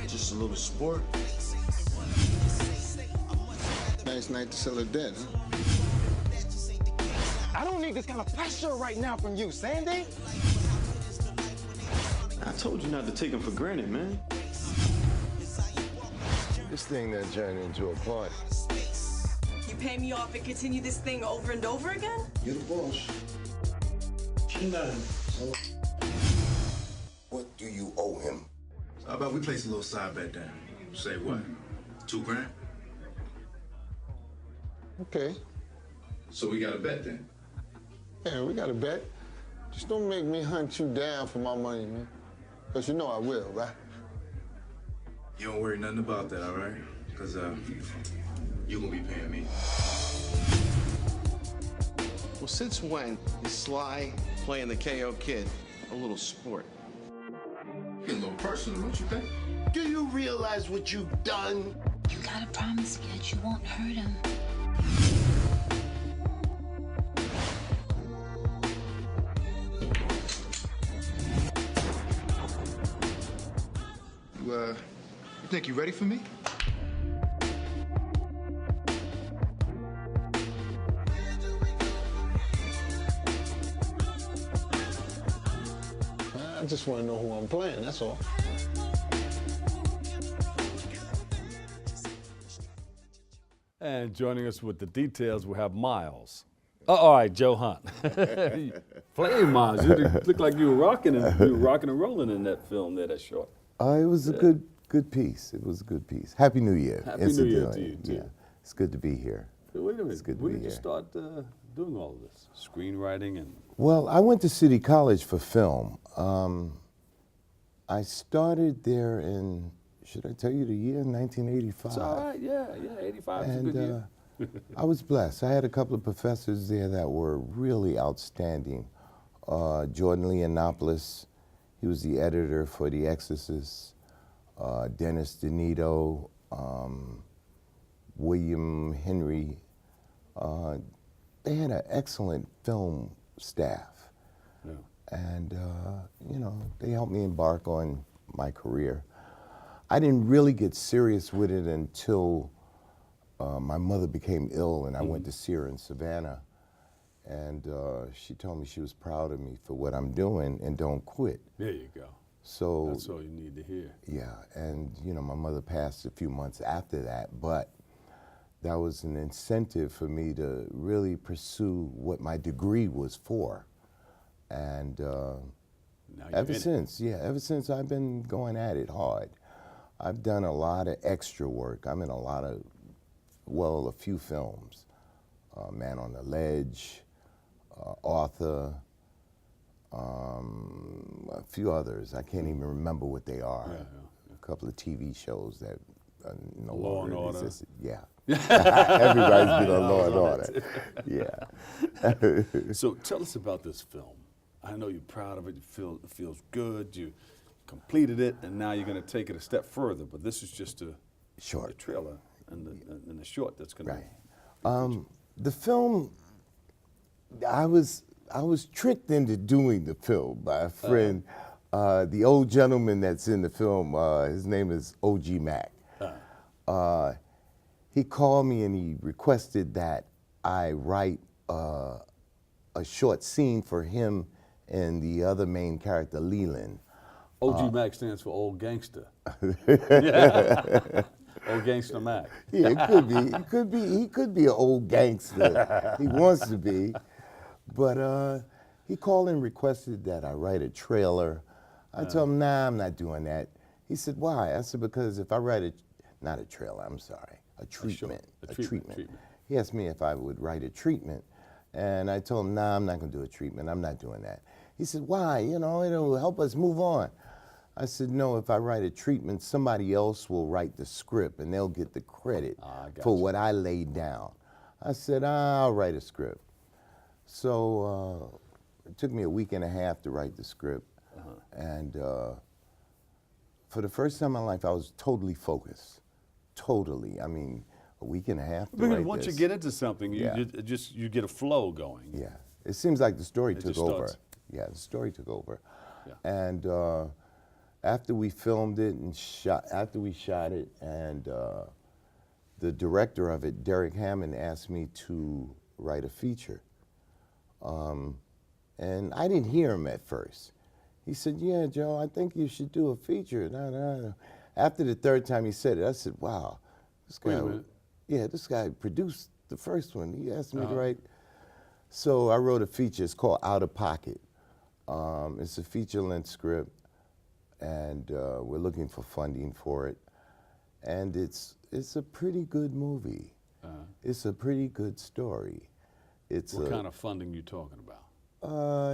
Just a little sport. Nice night to sell it dead, huh? I don't need this kind of pressure right now from you, Sandy. I told you not to take him for granted, man. This thing that turned into a party. You pay me off and continue this thing over and over again? You're the boss. What do you owe him? So how about we place a little side bet down? Say what? $2,000? Okay. So we got a bet then? Yeah, we got a bet. Just don't make me hunt you down for my money, man. Because you know I will, right? You don't worry nothing about that, all right? Because you gonna be paying me. Well, since when is Sly playing the KO Kid a little sport? Getting a little personal, don't you think? Do you realize what you've done? You gotta promise me that you won't hurt him. Nick, you ready for me? I just want to know who I'm playing, that's all. And joining us with the details, we have Miles. All right, Joe Hunt. Playing Miles, you look like you were rocking and rolling in that film there, that short. It was a good piece. It was a good piece. Happy New Year. Happy New Year to you, too. Yeah, it's good to be here. Wait a minute, It's good to when be did you here. start doing all of this? Screenwriting and... Well, I went to City College for film. I started there in, should I tell you the year? 1985. It's all right, yeah, 85 is a good year. I was blessed. I had a couple of professors there that were really outstanding. Jordan Leonopoulos, he was the editor for The Exorcist. Dennis DeNito, William Henry. They had an excellent film staff. Yeah. And, you know, they helped me embark on my career. I didn't really get serious with it until my mother became ill and I went to see her in Savannah. And she told me she was proud of me for what I'm doing and don't quit. There you go. So that's all you need to hear. Yeah, and you know, my mother passed a few months after that, but that was an incentive for me to really pursue what my degree was for. And ever since I've been going at it hard. I've done a lot of extra work. I'm in a lot of, well, a few films. Man on the Ledge, Author, a few others. I can't even remember what they are. A couple of TV shows that no Law and longer Order. exist. Yeah. Everybody's been on Law and Order. Yeah. So tell us about this film. I know you're proud of it. It feels good. You completed it, and now you're going to take it a step further. But this is just a trailer and the short that's going to. The film, I was tricked into doing the film by a friend. The old gentleman that's in the film, his name is O.G. Mack. He called me and he requested that I write a short scene for him and the other main character, Leland. OG Mac stands for Old Gangster. Old Gangster Mac. Yeah, it could be. He could be an old gangster. He wants to be. But he called and requested that I write a trailer. I told him, nah, I'm not doing that. He said, why? I said, because if I write not a trailer, I'm sorry, a treatment. A treatment. He asked me if I would write a treatment. And I told him, nah, I'm not going to do a treatment. I'm not doing that. He said, why? You know, it'll help us move on. I said, no, if I write a treatment, somebody else will write the script and they'll get the credit for what I laid down. I said, I'll write a script. So it took me a week and a half to write the script. And for the first time in my life, I was totally focused. Totally. I mean, a week and a half to write once this. you get into something, you get a flow going. Yeah. It seems like the story took just over. starts. Yeah, the story took over. Yeah. And after we filmed it and after we shot it, and the director of it, Derek Hammond, asked me to write a feature. And I didn't hear him at first. He said, yeah, Joe, I think you should do a feature. After the third time he said it, I said, wow, this guy, this guy produced the first one. He asked me to write. So I wrote a feature. It's called Out of Pocket. It's a feature-length script, and we're looking for funding for it. And it's a pretty good movie. It's a pretty good story. What kind of funding you talking about?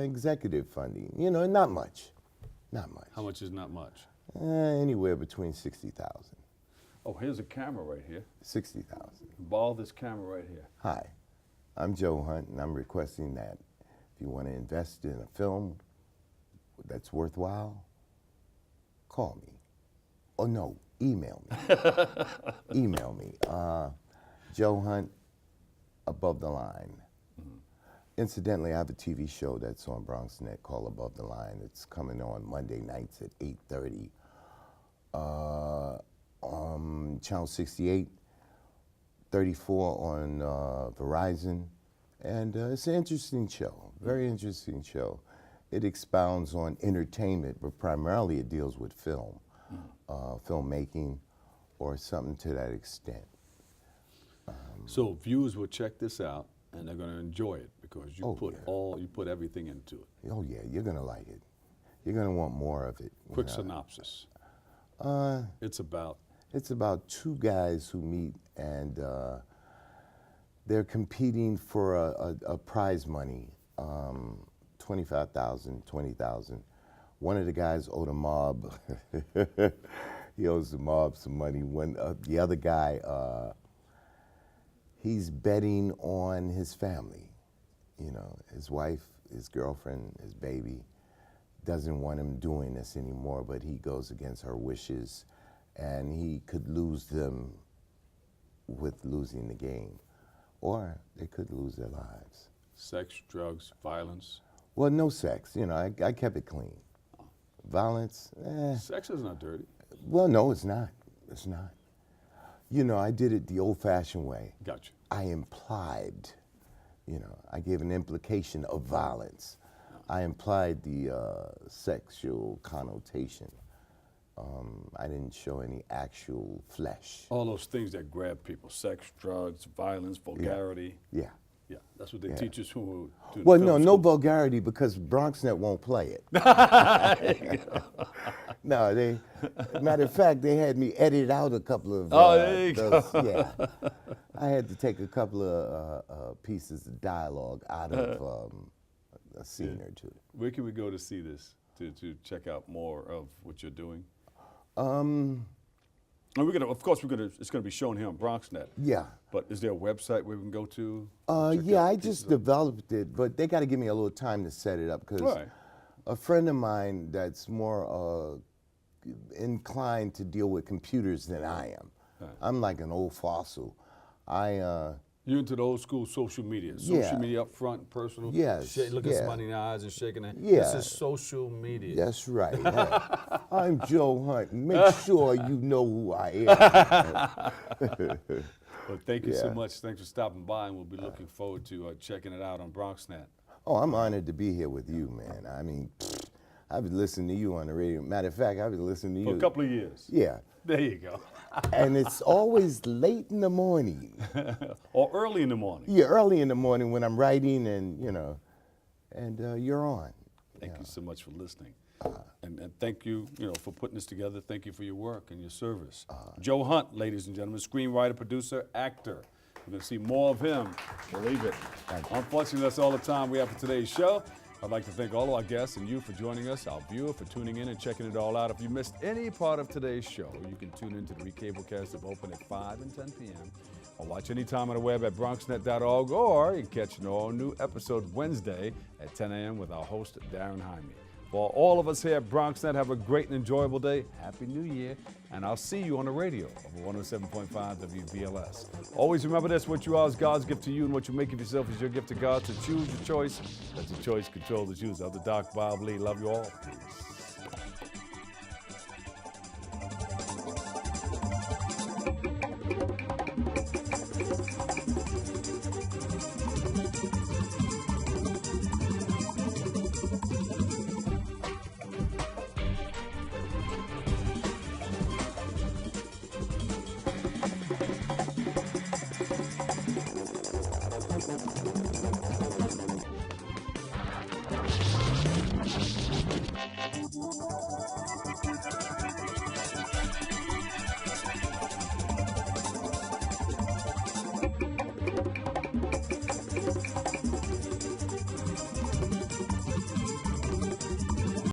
Executive funding. You know, not much. Not much. How much is not much? Anywhere between 60,000. Oh, here's a camera right here. 60,000. Ball this camera right here. Hi, I'm Joe Hunt, and I'm requesting that if you want to invest in a film that's worthwhile, call me. Oh no, email me. Email me. Joe Hunt, Above the Line. Incidentally, I have a TV show that's on BronxNet called Above the Line. It's coming on Monday nights at 8:30. Channel 68, 34 on Verizon. And it's an interesting show, very interesting show. It expounds on entertainment, but primarily it deals with film, filmmaking, or something to that extent. So viewers will check this out, and they're going to enjoy it because you you put everything into it. Oh yeah, you're gonna like it. You're gonna want more of it. Quick synopsis. It's about two guys who meet, and they're competing for a prize money, $25,000, $20,000. One of the guys owed a mob. He owes the mob some money. The other guy, he's betting on his family. You know, his wife, his girlfriend, his baby doesn't want him doing this anymore, but he goes against her wishes, and he could lose them with losing the game, or they could lose their lives. Sex, drugs, violence? Well, no sex. You know, I kept it clean. Violence, Sex is not dirty. Well, no, it's not. It's not. You know, I did it the old-fashioned way. Gotcha. I implied, you know, I gave an implication of violence. I implied the sexual connotation. I didn't show any actual flesh. All those things that grab people: sex, drugs, violence, vulgarity. Yeah. Yeah, that's what they teach us who do. Well, no vulgarity, because BronxNet won't play it. No, matter of fact, they had me edit out a couple of. There you go. Yeah, I had to take a couple of pieces of dialogue out of a scene or two. Where can we go to see this, to check out more of what you're doing? And it's gonna be shown here on BronxNet. Yeah. But is there a website where we can go to? Yeah, I just developed it, but they got to give me a little time to set it up, because a friend of mine that's more inclined to deal with computers than I am. I'm like an old fossil. You're into the old school social media. Social media up front, personal. Yes. Looking somebody in the eyes and shaking their. Yeah. This is social media. That's right. I'm Joe Hunt. Make sure you know who I am. Well, thank you so much. Thanks for stopping by, and we'll be looking forward to checking it out on BronxNet. Oh, I'm honored to be here with you, man. I mean, I've been listening to you on the radio. Matter of fact, I've been listening to you for a couple of years. Yeah. There you go. And it's always late in the morning. Or early in the morning. Yeah, early in the morning when I'm writing, and you're on. Thank you so much for listening. And thank you, for putting this together. Thank you for your work and your service. Joe Hunt, ladies and gentlemen, screenwriter, producer, actor. We're going to see more of him. Believe it. Unfortunately, that's all the time we have for today's show. I'd like to thank all of our guests and you for joining us, our viewer for tuning in and checking it all out. If you missed any part of today's show, you can tune into the recablecast of Open at 5 and 10 p.m. or watch anytime on the web at BronxNet.org, or you can catch an all-new episode Wednesday at 10 a.m. with our host, Darren Jaime. For all of us here at BronxNet, have a great and enjoyable day. Happy New Year. And I'll see you on the radio over 107.5 WVLS. Always remember this: what you are is God's gift to you, and what you make of yourself is your gift to God. So choose your choice. Let your choice control the choose. I'm the Doc Bob Lee. Love you all. Peace.